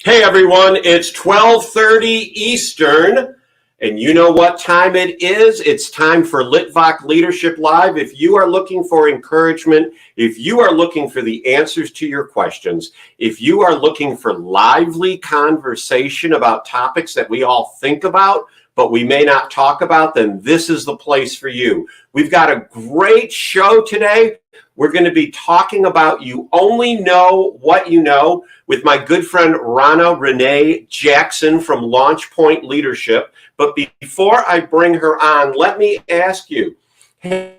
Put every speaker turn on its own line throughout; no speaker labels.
Hey everyone, it's 12:30 Eastern, and you know what time it is? It's time for Litvak Leadership Live. If you are looking for encouragement, if you are looking for the answers to your questions, if you are looking for lively conversation about topics that we all think about, but we may not talk about, then this is the place for you. We've got a great show today. We're going to be talking about You Only Know What You Know with my good friend Ronna-Renee Jackson from Launch Point Leadership. But before I bring her on, let me ask you, have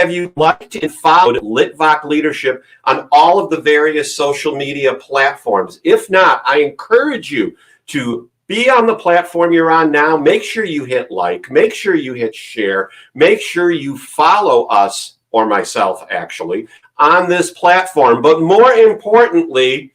you liked and followed Litvak Leadership on all of the various social media platforms? If not, I encourage you to be on the platform you're on now. Make sure you hit like, make sure you hit share, make sure you follow us, or myself actually, on this platform. But more importantly,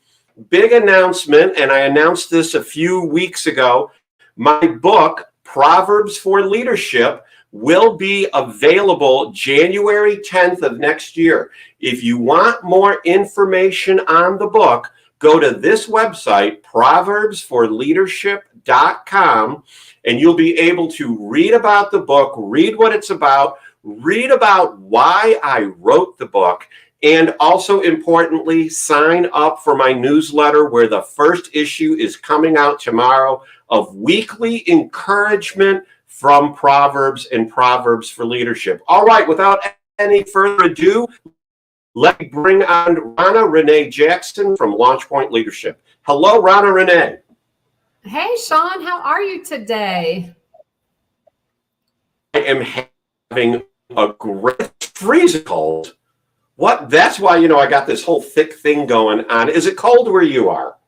big announcement, and I announced this a few weeks ago, my book, Proverbs for Leadership, will be available January 10th of next year. If you want more information on the book, go to this website, proverbsforleadership.com, and you'll be able to read about the book, read what it's about, read about why I wrote the book, and also importantly, sign up for my newsletter where the first issue is coming out tomorrow of weekly encouragement from Proverbs and Proverbs for Leadership. All right, without any further ado, let me bring on Ronna-Renee Jackson from Launch Point Leadership. Hello, Ronna-Renee.
Hey, Sean, how are you today?
I am having a great freezing cold. What? That's why, I got this whole thick thing going on. Is it cold where you are?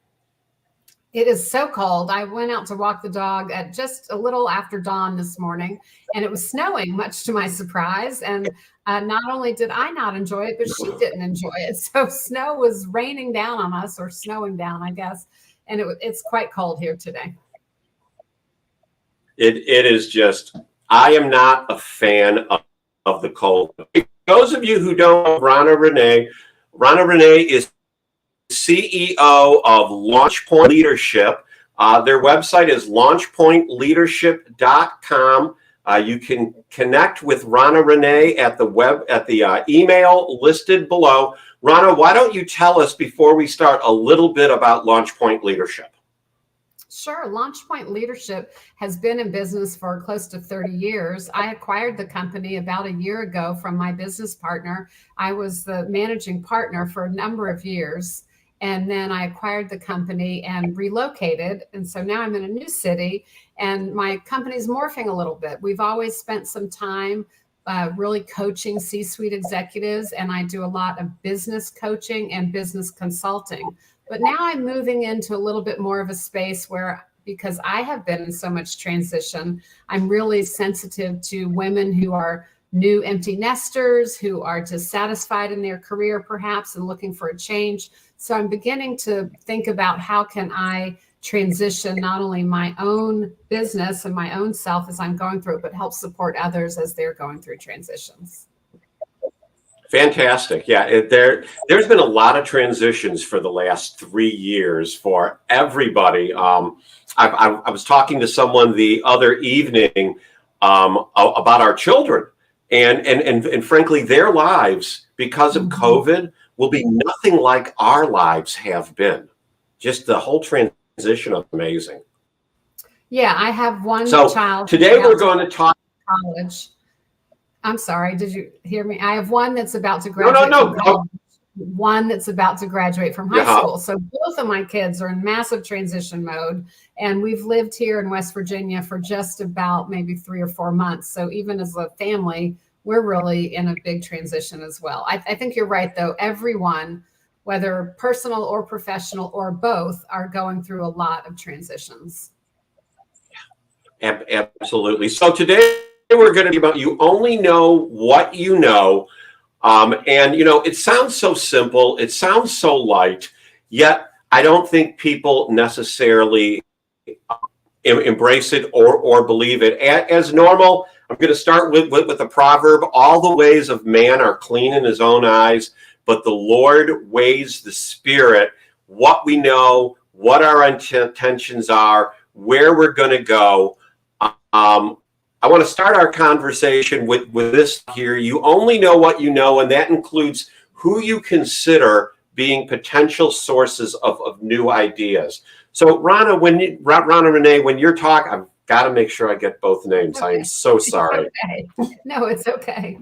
It is so cold. I went out to walk the dog at just a little after dawn this morning, and it was snowing, much to my surprise. And not only did I not enjoy it, but she didn't enjoy it. So snow was raining down on us, or snowing down, I guess. And it's quite cold here today.
It is just, I am not a fan of the cold. Those of you who don't know Ronna-Renee, Ronna-Renee is CEO of Launch Point Leadership. Their website is launchpointleadership.com. You can connect with Ronna-Renee at the email listed below. Ronna, why don't you tell us before we start a little bit about Launch Point Leadership?
Sure. Launch Point Leadership has been in business for close to 30 years. I acquired the company about a year ago from my business partner. I was the managing partner for a number of years. And then I acquired the company and relocated. And so now I'm in a new city and my company's morphing a little bit. We've always spent some time really coaching C-suite executives, and I do a lot of business coaching and business consulting. But now I'm moving into a little bit more of a space where, because I have been in so much transition, I'm really sensitive to women who are new empty nesters, who are dissatisfied in their career perhaps and looking for a change. So I'm beginning to think about how can I transition not only my own business and my own self as I'm going through it, but help support others as they're going through transitions.
Fantastic. Yeah, there's been a lot of transitions for the last 3 years for everybody. I was talking to someone the other evening about our children, and frankly, their lives because of COVID will be nothing like our lives have been. Just the whole transition is amazing.
Yeah, I have one
child. So today we're going to talk
college. I'm sorry, did you hear me? I have one that's about to graduate.
No.
one that's about to graduate from high
Yeah.
school. So both of my kids are in massive transition mode. And we've lived here in West Virginia for just about maybe 3 or 4 months. So even as a family, we're really in a big transition as well. I think you're right, though. Everyone, whether personal or professional or both, are going through a lot of transitions.
Absolutely. So today we're going to be about you only know what you know. And, it sounds so simple. It sounds so light, yet I don't think people necessarily embrace it or believe it. As normal, I'm going to start with the proverb, all the ways of man are clean in his own eyes, but the Lord weighs the spirit, what we know, what our intentions are, where we're going to go. I want to start our conversation with this here. You only know what you know, and that includes who you consider being potential sources of new ideas. So, Ronna-Renee, when you're talking, I've got to make sure I get both names.
Okay.
I am so sorry.
Okay. No, it's okay.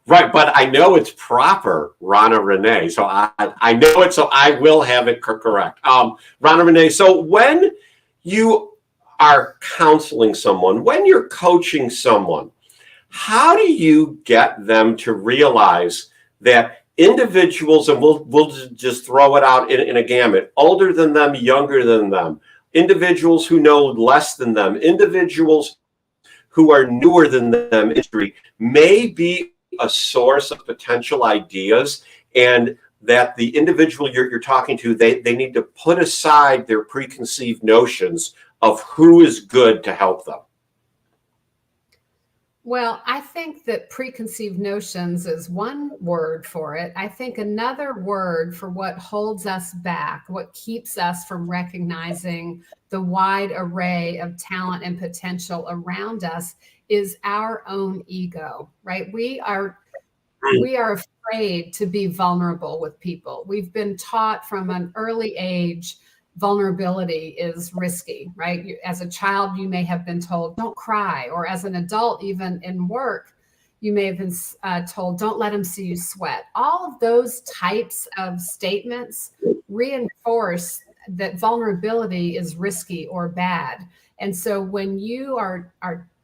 Right, but I know it's proper, Ronna-Renee. So I know it, so I will have it correct. Ronna-Renee, so when you are counseling someone, when you're coaching someone, how do you get them to realize that individuals, and we'll just throw it out in a gamut, older than them, younger than them, individuals who know less than them, individuals who are newer than them in history, may be a source of potential ideas, and that the individual you're talking to, they need to put aside their preconceived notions of who is good to help them?
Well, I think that preconceived notions is one word for it. I think another word for what holds us back, what keeps us from recognizing the wide array of talent and potential around us, is our own ego, right? We are afraid to be vulnerable with people. We've been taught from an early age vulnerability is risky, right? As a child, you may have been told, don't cry. Or as an adult, even in work, you may have been told, don't let them see you sweat. All of those types of statements reinforce that vulnerability is risky or bad. And so when you are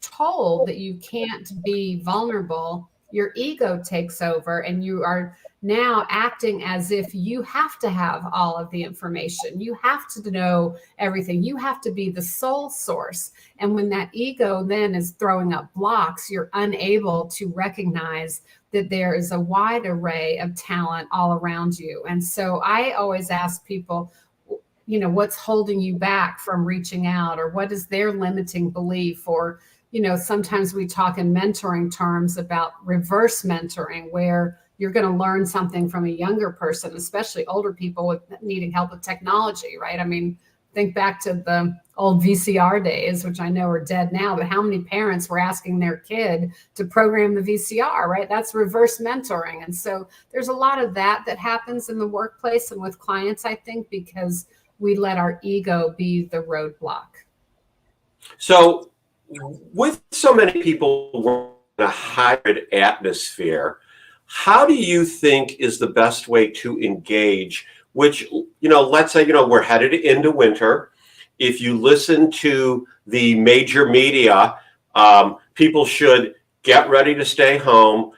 told that you can't be vulnerable, your ego takes over and you are now acting as if you have to have all of the information. You have to know everything. You have to be the sole source. And when that ego then is throwing up blocks, you're unable to recognize that there is a wide array of talent all around you. And so I always ask people, what's holding you back from reaching out, or what is their limiting belief? Or sometimes we talk in mentoring terms about reverse mentoring, where you're going to learn something from a younger person, especially older people with needing help with technology, right? I mean, think back to the old VCR days, which I know are dead now, but how many parents were asking their kid to program the VCR, right? That's reverse mentoring. And so there's a lot of that happens in the workplace and with clients, I think, because we let our ego be the roadblock.
So with so many people working in a hybrid atmosphere, how do you think is the best way to engage? Which, let's say, we're headed into winter. If you listen to the major media, people should get ready to stay home.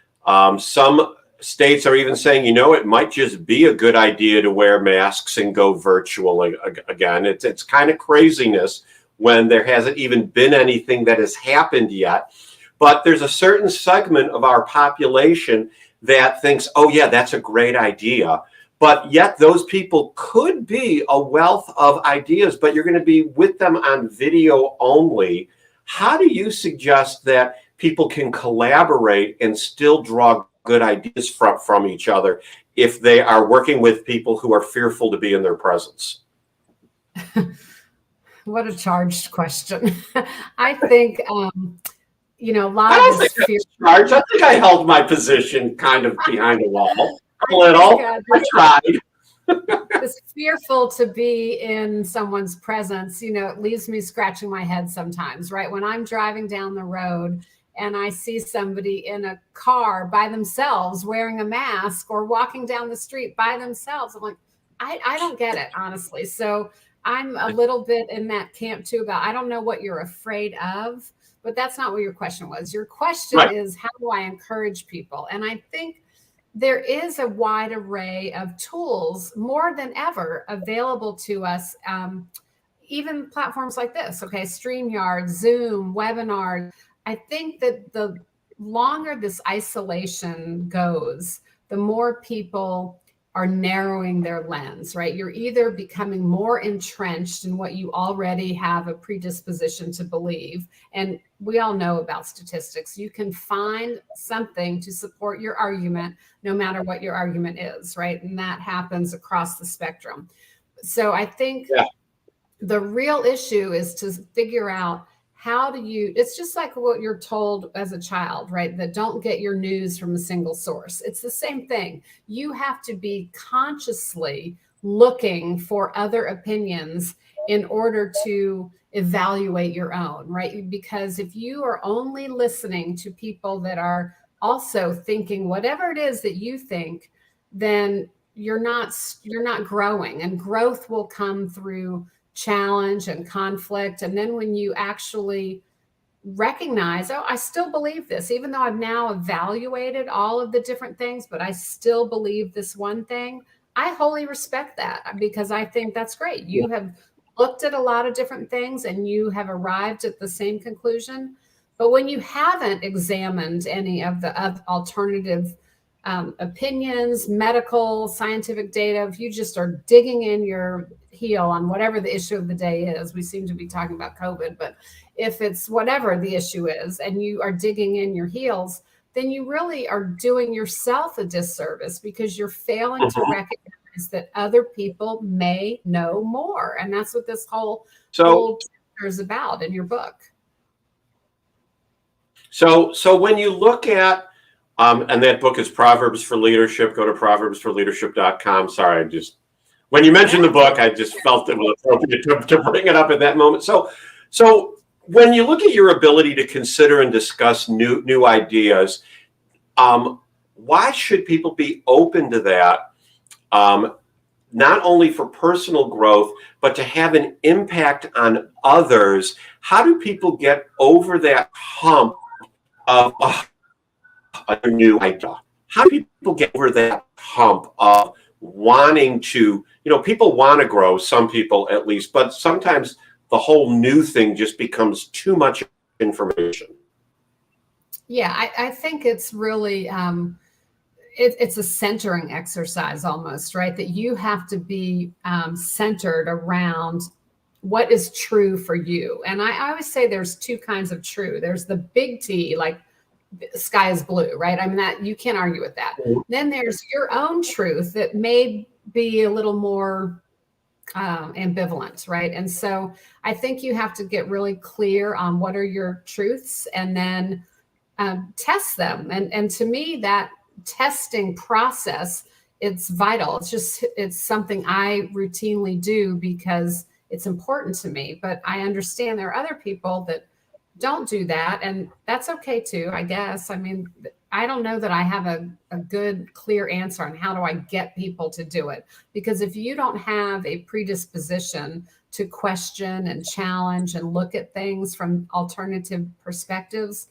Some states are even saying, it might just be a good idea to wear masks and go virtual again. It's kind of craziness when there hasn't even been anything that has happened yet. But there's a certain segment of our population that thinks, oh yeah, that's a great idea. But yet those people could be a wealth of ideas, but you're going to be with them on video only. How do you suggest that people can collaborate and still draw good ideas from each other if they are working with people who are fearful to be in their presence?
What a charged question. I think, a lot of this fear.
I think I held my position kind of behind a wall a little. I tried.
It's fearful to be in someone's presence. It leaves me scratching my head sometimes, right? When I'm driving down the road and I see somebody in a car by themselves wearing a mask or walking down the street by themselves. I'm like, I don't get it, honestly. So I'm a little bit in that camp too about, I don't know what you're afraid of, but that's not what your question was. Your question is, how do I encourage people? And I think there is a wide array of tools more than ever available to us. Even platforms like this, okay, StreamYard, Zoom, webinar. I think that the longer this isolation goes, the more people are narrowing their lens, right? You're either becoming more entrenched in what you already have a predisposition to believe. And we all know about statistics. You can find something to support your argument, no matter what your argument is, right? And that happens across the spectrum. So I think the real issue is to figure out, how do you, it's just like what you're told as a child, right? That don't get your news from a single source. It's the same thing. You have to be consciously looking for other opinions in order to evaluate your own, right? Because if you are only listening to people that are also thinking whatever it is that you think, then you're not growing, and growth will come through challenge and conflict. And then when you actually recognize, oh, I still believe this, even though I've now evaluated all of the different things, but I still believe this one thing, I wholly respect that, because I think that's great. You have looked at a lot of different things and you have arrived at the same conclusion. But when you haven't examined any of the alternative opinions, medical, scientific data, if you just are digging in your heel on whatever the issue of the day is, we seem to be talking about COVID, but if it's whatever the issue is and you are digging in your heels, then you really are doing yourself a disservice, because you're failing to recognize that other people may know more. And that's what this whole chapter is about in your book.
So when you look at, and that book is Proverbs for Leadership, go to proverbsforleadership.com. Sorry, when you mentioned the book, I just felt it was appropriate to bring it up at that moment. So when you look at your ability to consider and discuss new ideas, why should people be open to that? Not only for personal growth, but to have an impact on others. How do people get over that hump of a new idea? How do people get over that hump of wanting to, people want to grow, some people at least, but sometimes the whole new thing just becomes too much information?
Yeah, I think it's really, it's a centering exercise almost, right? That you have to be centered around what is true for you. And I always say there's two kinds of true. There's the big T, like sky is blue, right? I mean, that you can't argue with that. Then there's your own truth that may be a little more ambivalent, right? And so I think you have to get really clear on what are your truths, and then test them. And to me, that testing process, it's vital. It's something I routinely do because it's important to me. But I understand there are other people that don't do that, and that's okay too, I guess. I mean, I don't know that I have a good, clear answer on how do I get people to do it. Because if you don't have a predisposition to question and challenge and look at things from alternative perspectives,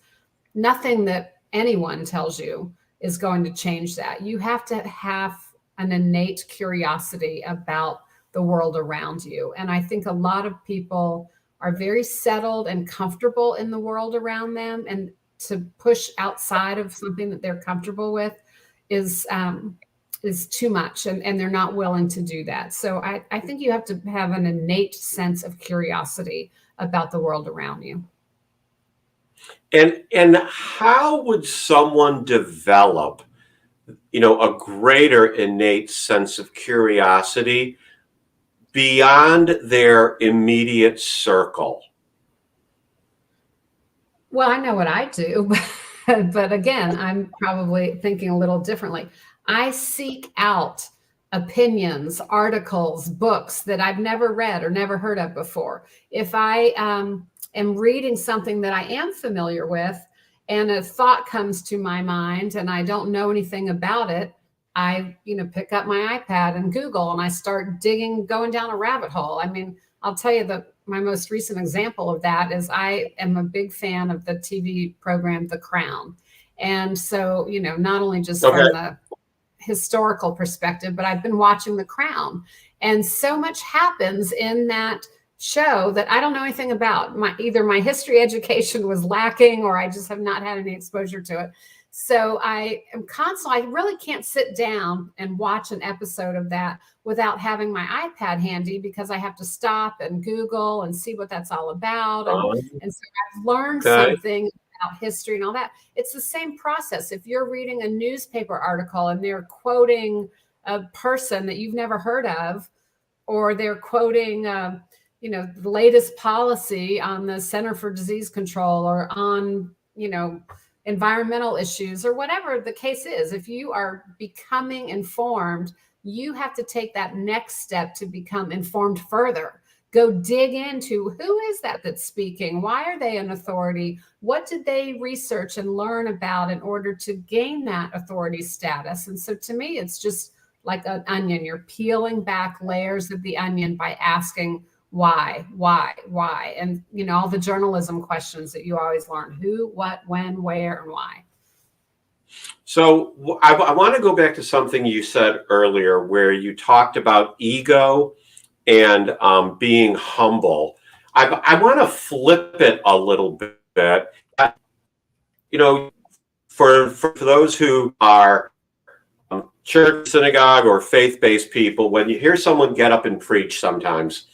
nothing that anyone tells you is going to change that. You have to have an innate curiosity about the world around you. And I think a lot of people are very settled and comfortable in the world around them, and to push outside of something that they're comfortable with is too much, and they're not willing to do that. So I think you have to have an innate sense of curiosity about the world around you.
And how would someone develop, a greater innate sense of curiosity beyond their immediate circle?
Well, I know what I do, but again, I'm probably thinking a little differently. I seek out opinions, articles, books that I've never read or never heard of before. If I am reading something that I am familiar with, and a thought comes to my mind and I don't know anything about it, I, pick up my iPad and Google and I start digging, going down a rabbit hole. I mean, I'll tell you that my most recent example of that is I am a big fan of the TV program, The Crown. And so, not only just
Okay.
from the historical perspective, but I've been watching The Crown. And so much happens in that show that I don't know anything about. Either my history education was lacking or I just have not had any exposure to it. So I am constantly, I really can't sit down and watch an episode of that without having my iPad handy, because I have to stop and Google and see what that's all about. And so I've learned something about history and all that. It's the same process. If you're reading a newspaper article and they're quoting a person that you've never heard of, or they're quoting, the latest policy on the Center for Disease Control or on, environmental issues or whatever the case is, if you are becoming informed, you have to take that next step to become informed further. Go dig into who is that that's speaking? Why are they an authority? What did they research and learn about in order to gain that authority status? And so to me, it's just like an onion. You're peeling back layers of the onion by asking why, and all the journalism questions that you always learn: who, what, when, where, and why.
So I want to go back to something you said earlier, where you talked about ego and being humble. I want to flip it a little bit. For those who are church, synagogue, or faith-based people, when you hear someone get up and preach sometimes,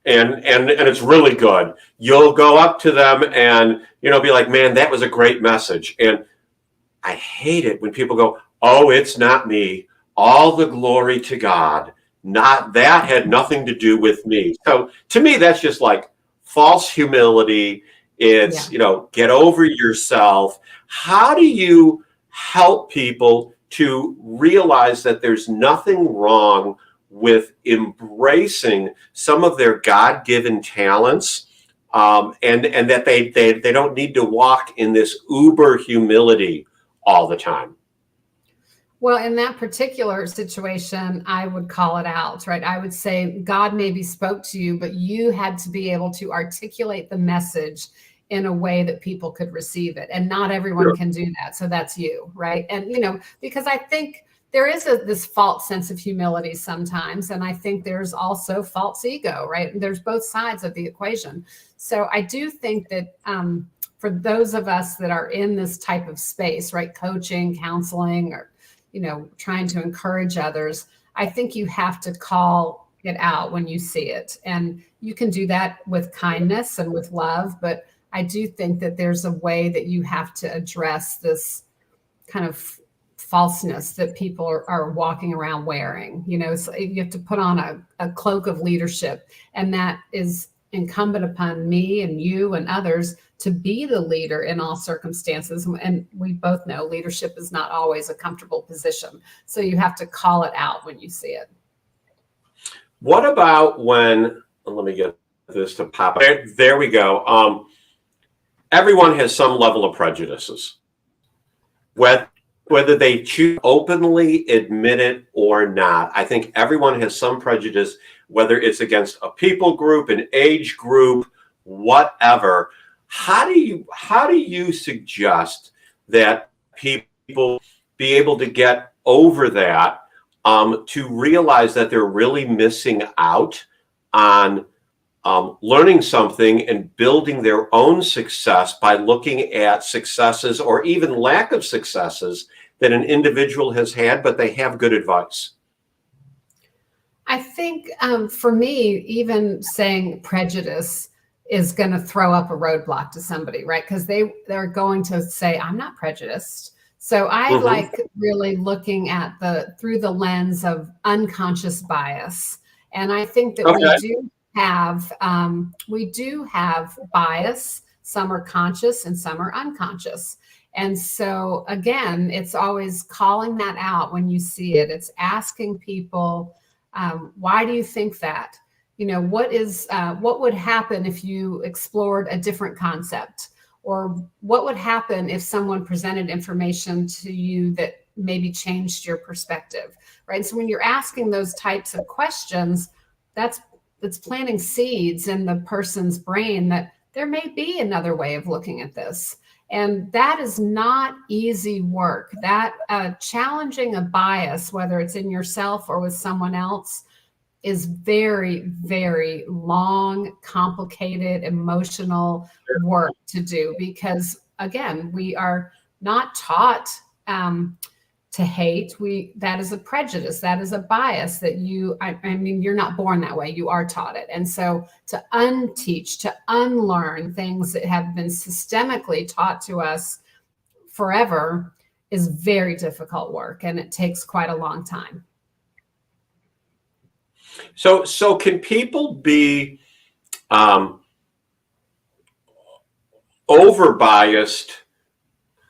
and it's really good, you'll go up to them and be like, man, that was a great message. And I hate it when people go, oh, it's not me, all the glory to God, that had nothing to do with me. So to me, that's just like false humility. It's get over yourself. How do you help people to realize that there's nothing wrong with embracing some of their God-given talents, and that they don't need to walk in this uber humility all the time?
Well, in that particular situation, I would call it out, right? I would say God maybe spoke to you, but you had to be able to articulate the message in a way that people could receive it. And not everyone can do that. So that's you, right? And, because I think there is this false sense of humility sometimes. And I think there's also false ego, right? And there's both sides of the equation. So I do think that for those of us that are in this type of space, right? Coaching, counseling, or, trying to encourage others, I think you have to call it out when you see it. And you can do that with kindness and with love. But I do think that there's a way that you have to address this kind of falseness that people are walking around wearing. So you have to put on a cloak of leadership, and that is incumbent upon me and you and others to be the leader in all circumstances. And we both know leadership is not always a comfortable position. So you have to call it out when you see it.
What about when, let me get this to pop. There we go. Everyone has some level of prejudices. Whether they choose openly admit it or not, I think everyone has some prejudice, whether it's against a people group, an age group, whatever. How do you suggest that people be able to get over that, to realize that they're really missing out on learning something and building their own success by looking at successes or even lack of successes that an individual has had, but they have good advice?
I think for me, even saying prejudice is going to throw up a roadblock to somebody, right? Because they're going to say, I'm not prejudiced. So I like really looking at through the lens of unconscious bias. And I think that we do have bias. Some are conscious and some are unconscious. And so again, it's always calling that out when you see it. It's asking people, why do you think that? What would happen if you explored a different concept? or what would happen if someone presented information to you that maybe changed your perspective, right? And so when you're asking those types of questions, that's planting seeds in the person's brain that there may be another way of looking at this. And that is not easy work. That challenging a bias, whether it's in yourself or with someone else, is very, very long, complicated, emotional work to do, because again, we are not taught to hate. That is a prejudice, that is a bias that I mean, you're not born that way, you are taught it. And so to unteach, to unlearn things that have been systemically taught to us forever is very difficult work, and it takes quite a long time.
So can people be over biased?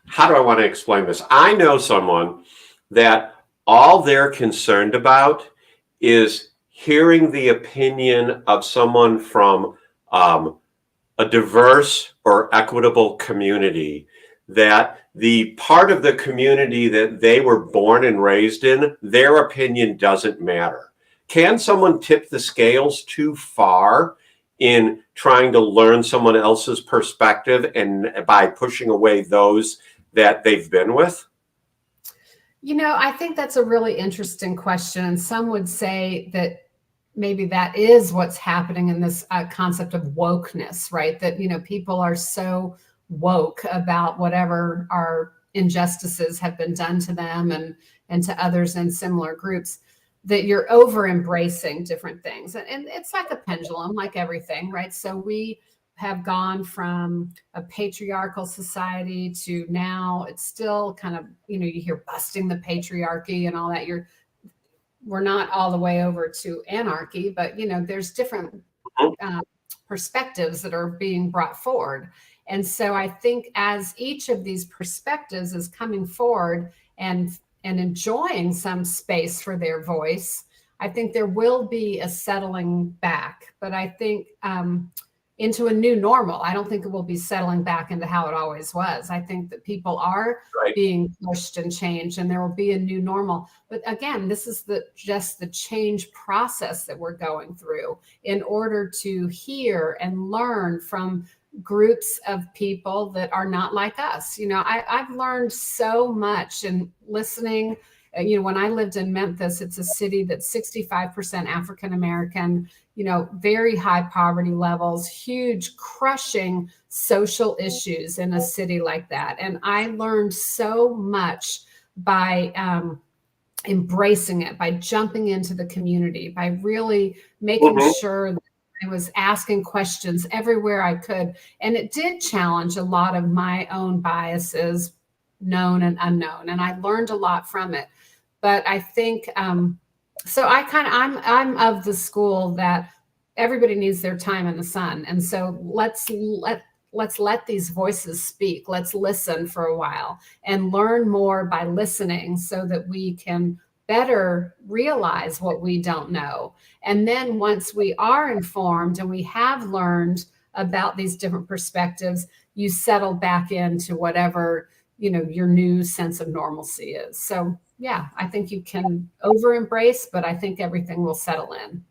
How do I want to explain this? I know someone that all they're concerned about is hearing the opinion of someone from a diverse or equitable community, that the part of the community that they were born and raised in, their opinion doesn't matter. Can someone tip the scales too far in trying to learn someone else's perspective and by pushing away those that they've been with?
You know, I think that's a really interesting question. And some would say that maybe that is what's happening in this concept of wokeness, right? That, you know, people are so woke about whatever our injustices have been done to them and to others in similar groups, that you're over embracing different things. And it's like a pendulum, like everything, right? So we have gone from a patriarchal society to now it's still kind of, you know, you hear busting the patriarchy and all that. We're not all the way over to anarchy, but, you know, there's different perspectives that are being brought forward. And so I think as each of these perspectives is coming forward and enjoying some space for their voice, I think there will be a settling back. But I think into a new normal. I don't think it will be settling back into how it always was. I think that people are being pushed and changed, and there will be a new normal. But again, this is just the change process that we're going through in order to hear and learn from groups of people that are not like us. You know, I've learned so much in listening. You know, when I lived in Memphis, it's a city that's 65% African American, you know, very high poverty levels, huge crushing social issues in a city like that. And I learned so much by embracing it, by jumping into the community, by really making sure that I was asking questions everywhere I could. And it did challenge a lot of my own biases, known and unknown. And I learned a lot from it. But I think, so I'm of the school that everybody needs their time in the sun. And so let's let these voices speak. Let's listen for a while and learn more by listening so that we can better realize what we don't know. And then once we are informed and we have learned about these different perspectives, you settle back into whatever, you know, your new sense of normalcy is. So yeah, I think you can over embrace, but I think everything will settle in.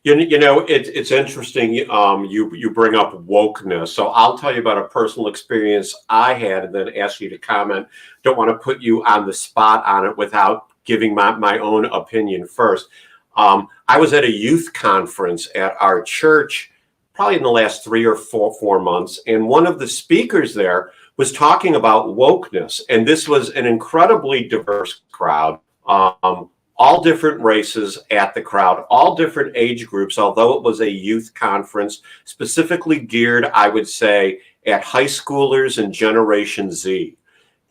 You know, it's interesting. You bring up wokeness. So I'll tell you about a personal experience I had and then ask you to comment. Don't want to put you on the spot on it without giving my own opinion first. I was at a youth conference at our church probably in the last 3 or 4 months. And one of the speakers there was talking about wokeness. And this was an incredibly diverse crowd, all different races at the crowd, all different age groups, although it was a youth conference specifically geared, I would say, at high schoolers and Generation Z.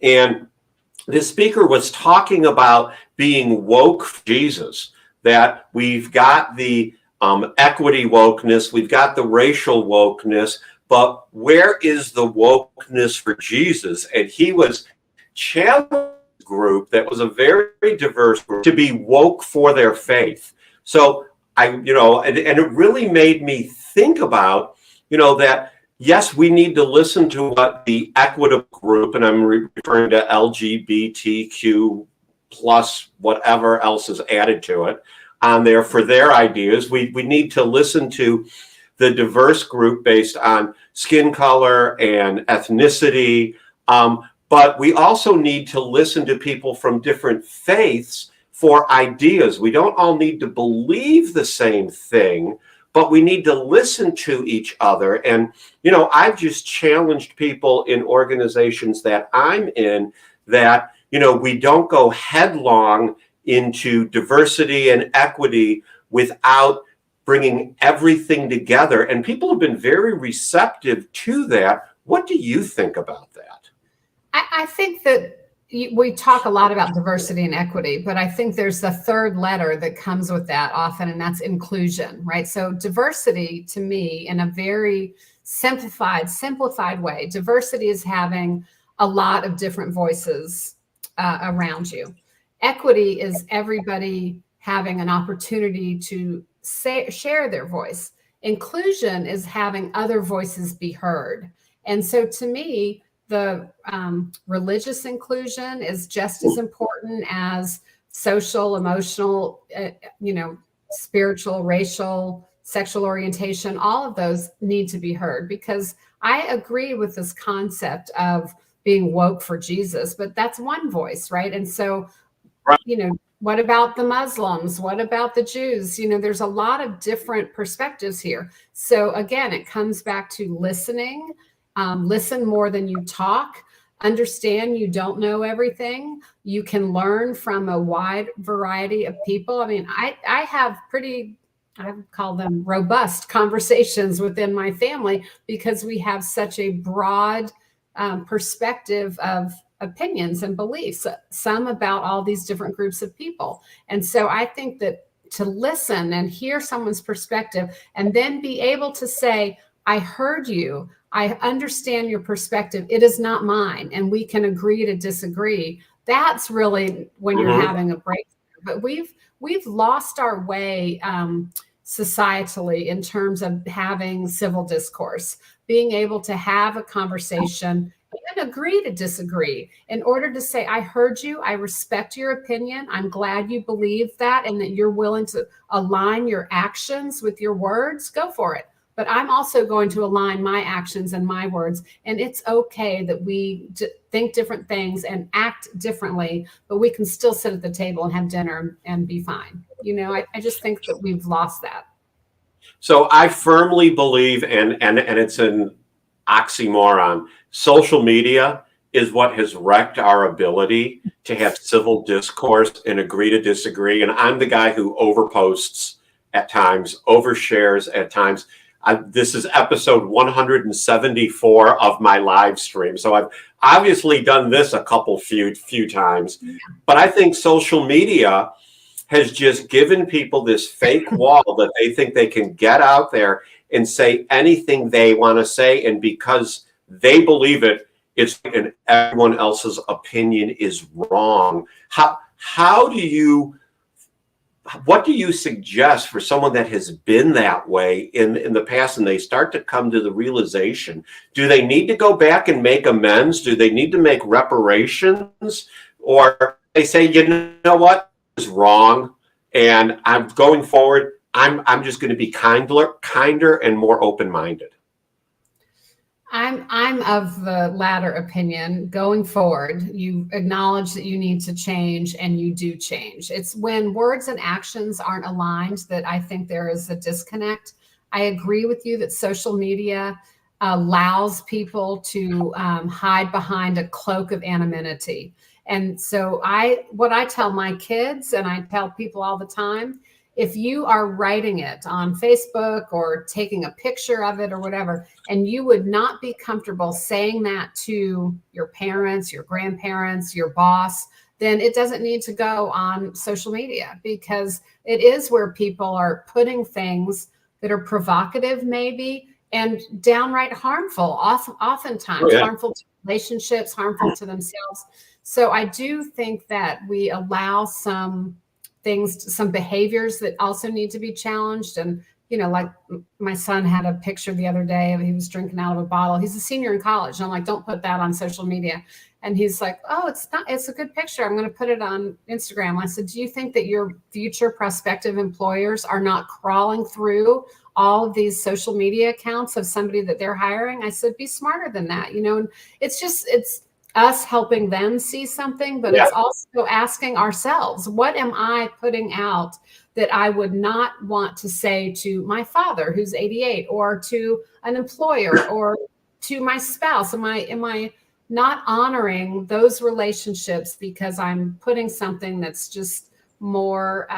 And this speaker was talking about being woke for Jesus, that we've got the equity wokeness, we've got the racial wokeness, but where is the wokeness for Jesus? And he was challenging a group that was a very diverse group to be woke for their faith. So and it really made me think about, that yes, we need to listen to what the equitable group, and I'm referring to LGBTQ plus whatever else is added to it on there for their ideas. We need to listen to the diverse group based on skin color and ethnicity. But we also need to listen to people from different faiths for ideas. We don't all need to believe the same thing, but we need to listen to each other. And, I've just challenged people in organizations that I'm in that, we don't go headlong into diversity and equity without bringing everything together. And people have been very receptive to that. What do you think about that?
I think that we talk a lot about diversity and equity, but I think there's the third letter that comes with that often, and that's inclusion, right? So diversity, to me, in a very simplified way, diversity is having a lot of different voices around you. Equity is everybody having an opportunity to share their voice. Inclusion is having other voices be heard. And so to me, the religious inclusion is just as important as social, emotional, spiritual, racial, sexual orientation. All of those need to be heard, because I agree with this concept of being woke for Jesus, but that's one voice, right? And so, what about the Muslims? What about the Jews? There's a lot of different perspectives here. So again, it comes back to listening. Listen more than you talk. Understand you don't know everything. You can learn from a wide variety of people. I mean, I have I would call them robust conversations within my family, because we have such a broad perspective of opinions and beliefs, some about all these different groups of people. And so I think that to listen and hear someone's perspective and then be able to say, I heard you, I understand your perspective, it is not mine, and we can agree to disagree. That's really when you're having a breakthrough. But we've lost our way societally in terms of having civil discourse, being able to have a conversation and agree to disagree in order to say, I heard you, I respect your opinion, I'm glad you believe that and that you're willing to align your actions with your words, go for it. But I'm also going to align my actions and my words. And it's okay that we think different things and act differently, but we can still sit at the table and have dinner and be fine. I just think that we've lost that.
So I firmly believe, and it's an oxymoron, social media is what has wrecked our ability to have civil discourse and agree to disagree. And I'm the guy who overposts at times, overshares at times. This is episode 174 of my live stream. So I've obviously done this a few times, but I think social media has just given people this fake wall that they think they can get out there and say anything they want to say. And because they believe it, and everyone else's opinion is wrong. What do you suggest for someone that has been that way in the past and they start to come to the realization? Do they need to go back and make amends? Do they need to make reparations? Or they say, you know what is wrong, and I'm going forward, I'm just going to be kinder and more open-minded?
I'm of the latter opinion. Going forward, you acknowledge that you need to change, and you do change. It's when words and actions aren't aligned that I think there is a disconnect. I agree with you that social media allows people to hide behind a cloak of anonymity. And so what I tell my kids, and I tell people all the time, if you are writing it on Facebook or taking a picture of it or whatever, and you would not be comfortable saying that to your parents, your grandparents, your boss, then it doesn't need to go on social media, because it is where people are putting things that are provocative maybe and downright harmful, oftentimes harmful to relationships, harmful to themselves. So I do think that we allow some behaviors that also need to be challenged. And, like my son had a picture the other day of he was drinking out of a bottle. He's a senior in college. And I'm like, don't put that on social media. And he's like, oh, it's a good picture. I'm going to put it on Instagram. I said, do you think that your future prospective employers are not crawling through all of these social media accounts of somebody that they're hiring? I said, be smarter than that. And it's us helping them see something, but it's also asking ourselves, what am I putting out that I would not want to say to my father who's 88, or to an employer, or to my spouse? Am I not honoring those relationships because I'm putting something that's just more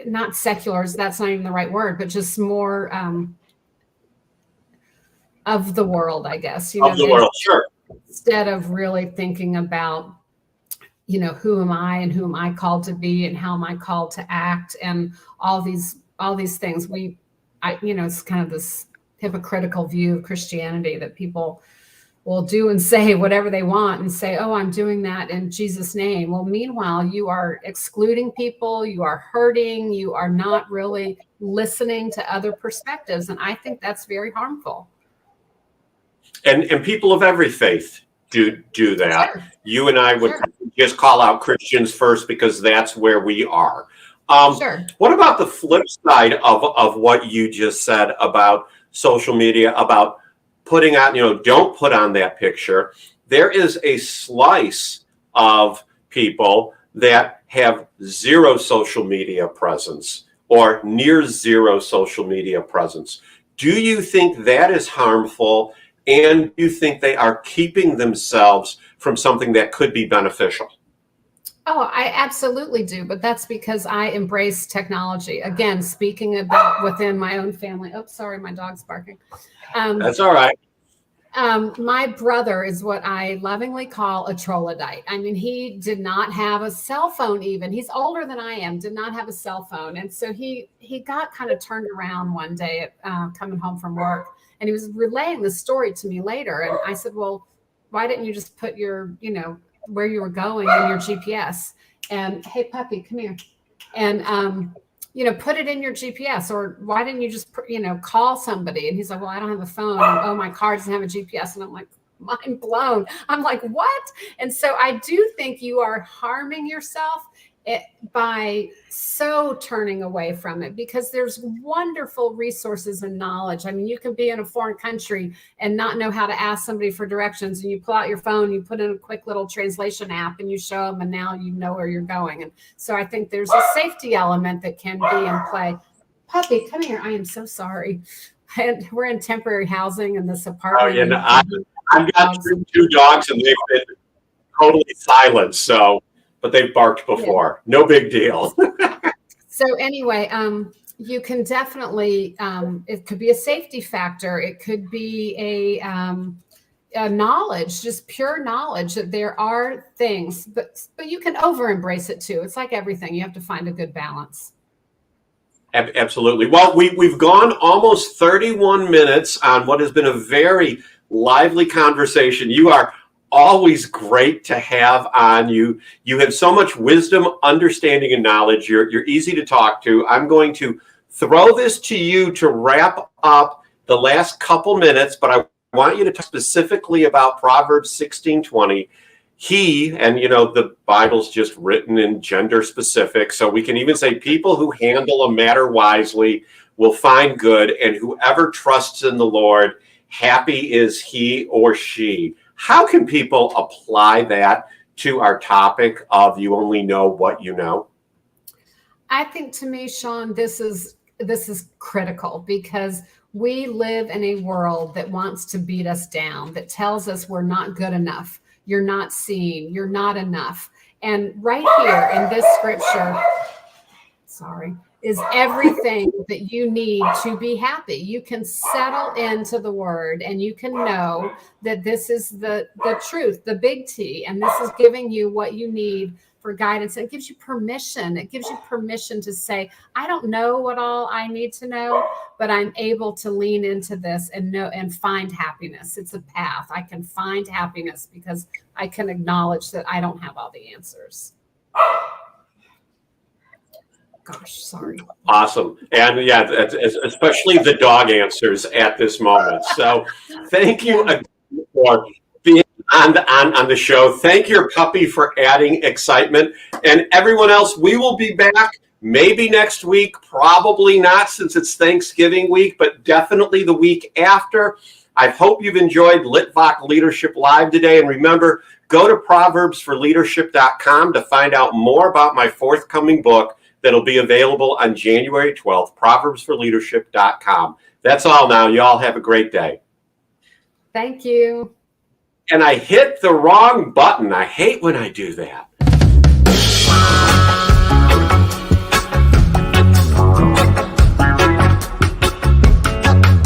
not secular, that's not even the right word, but just more of the world, I guess.
Of the world, sure.
Instead of really thinking about, who am I and who am I called to be and how am I called to act and all these things. It's kind of this hypocritical view of Christianity that people will do and say whatever they want and say, oh, I'm doing that in Jesus' name. Well, meanwhile, you are excluding people, you are hurting, you are not really listening to other perspectives. And I think that's very harmful.
And people of every faith do that. Sure. You and I would just call out Christians first because that's where we are. Sure. What about the flip side of what you just said about social media, about putting out, don't put on that picture? There is a slice of people that have zero social media presence or near zero social media presence. Do you think that is harmful? And do you think they are keeping themselves from something that could be beneficial?
Oh, I absolutely do. But that's because I embrace technology. Again, speaking about within my own family. Oh, sorry, my dog's barking.
That's all right.
My brother is what I lovingly call a troglodyte. I mean, he did not have a cell phone even. He's older than I am, did not have a cell phone. And so he got kind of turned around one day coming home from work. And he was relaying the story to me later. And I said, well, why didn't you just put your, where you were going in your GPS? And hey, puppy, come here. And, put it in your GPS, or why didn't you just, call somebody? And he's like, well, I don't have a phone. And, oh, my car doesn't have a GPS. And I'm like, mind blown. I'm like, what? And so I do think you are harming yourself by so turning away from it, because there's wonderful resources and knowledge. I mean, you can be in a foreign country and not know how to ask somebody for directions, and you pull out your phone, you put in a quick little translation app and you show them, and now you know where you're going. And so I think there's a safety element that can be in play. Puppy, come here. I am so sorry. And we're in temporary housing in this apartment.
Oh, yeah, I've got two dogs and they've been totally silent. But they've barked before. Yeah. No big deal.
So anyway, you can definitely, it could be a safety factor. It could be a knowledge, just pure knowledge that there are things, but you can over embrace it too. It's like everything. You have to find a good balance.
Absolutely. Well, we've gone almost 31 minutes on what has been a very lively conversation. You are always great to have on. You have so much wisdom, understanding, and knowledge. You're easy to talk to. I'm going to throw this to you to wrap up the last couple minutes, but I want you to talk specifically about Proverbs 16:20. The Bible's just written in gender specific, so we can even say people who handle a matter wisely will find good, and whoever trusts in the Lord, happy is he or she. How can people apply that to our topic of you only know what you know?
I think, to me, Sean, this is critical, because we live in a world that wants to beat us down, that tells us we're not good enough, you're not seen, you're not enough. And right here in this scripture, is everything that you need to be happy. You can settle into the word, and you can know that this is the truth, the big T, and this is giving you what you need for guidance. It gives you permission. It gives you permission to say, I don't know what all I need to know, but I'm able to lean into this and know and find happiness. It's a path. I can find happiness because I can acknowledge that I don't have all the answers. Gosh, sorry.
Awesome. And yeah, especially the dog answers at this moment. So thank you again for being on the show. Thank your puppy for adding excitement. And everyone else, we will be back maybe next week, probably not since it's Thanksgiving week, but definitely the week after. I hope you've enjoyed Litvak Leadership Live today. And remember, go to proverbsforleadership.com to find out more about my forthcoming book that'll be available on January 12th, proverbsforleadership.com. That's all now. You all have a great day.
Thank you.
And I hit the wrong button. I hate when I do that.